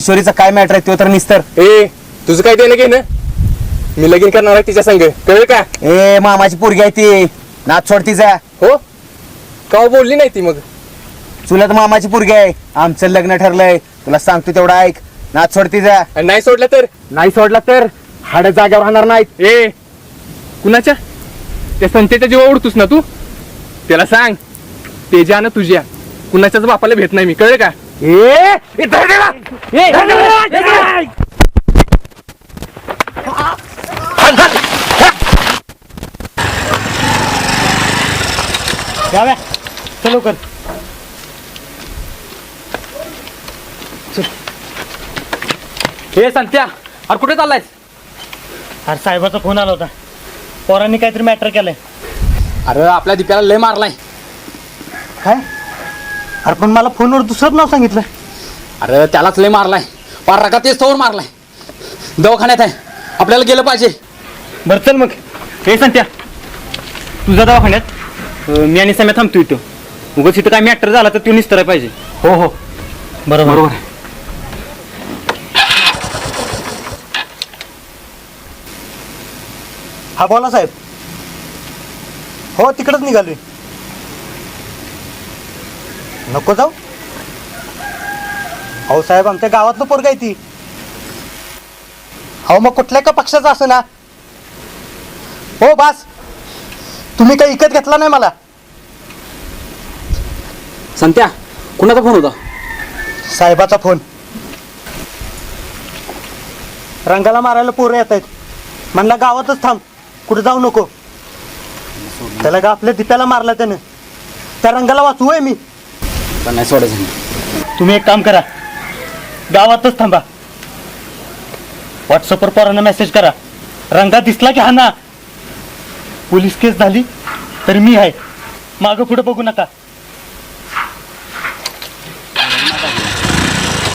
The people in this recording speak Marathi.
किशोरीचा काय मॅटर आहे तो तर निस्तर. ए तुझं काय देणं घेणं? मी लगीन करणार आहे तिच्या संग, कळलं का? ए मामाची पोरगी आहे ती, नाच सोड तिचा. हो का बोलली नाही ती? मग चुलत मामाची पोरगी आहे, आमचं लग्न ठरलंय. तुला सांगतो तेवढा ऐक, नाच सोड तिचा. आणि नाही सोडलं तर? नाही सोडला तर हाड जाग्यावर राहणार नाहीत. ए कुणाच्या? त्या संतेच्या जीवा उडतोस ना तू? त्याला सांग तेजा ना तुझ्या कुणाच्याच बापाला भेट नाही मी, कळलं का? ए धर देवा. ए, धर देवा. जाव्या चल लवकर. हे संत्या, अरे कुठे चाललायस? अरे साहेबाचा फोन आला होता, पोरांनी काहीतरी मॅटर केलंय. अरे आपल्या दीप्याला लय मारलाय. काय? अरे पण मला फोनवर दुसरंच नाव सांगितलं. अरे त्यालाच लय मारलाय, पार रका तेच तोवर मारलाय. दवाखान्यात आहे, आपल्याला गेलं पाहिजे. बरं चल मग. हे संत्या तुझा दवाखान्यात, मी आणि समय थांबतो इथं. उगाच इथं काय मॅटर झाला तर तू निस्तराय पाहिजे. हो हो बरोबर. हा बोला साहेब. हो तिकडच निघालोय. नको जाऊ. हो साहेब आमच्या गावातलं पोरग आहे ती. हो मग कुठल्या का पक्षाचं असं ना. हो बास, तुम्ही काही विकत घेतला नाही मला. संत्या कुणाचा फोन होता? साहेबाचा फोन. रंगाला मारायला पोरं येत आहेत, म्हणला गावातच थांब, कुठे जाऊ नको. त्याला का आपल्या दिप्याला मारला त्यानं. त्या रंगाला वाचवूय मी. नाही सोडायचं. तुम्ही एक काम करा, गावातच थांबा. व्हॉट्सअपवर पोरांना मेसेज करा, रंगा दिसला की हा ना. पोलीस केस झाली तर मी आहे, मागं पुढे बघू नका.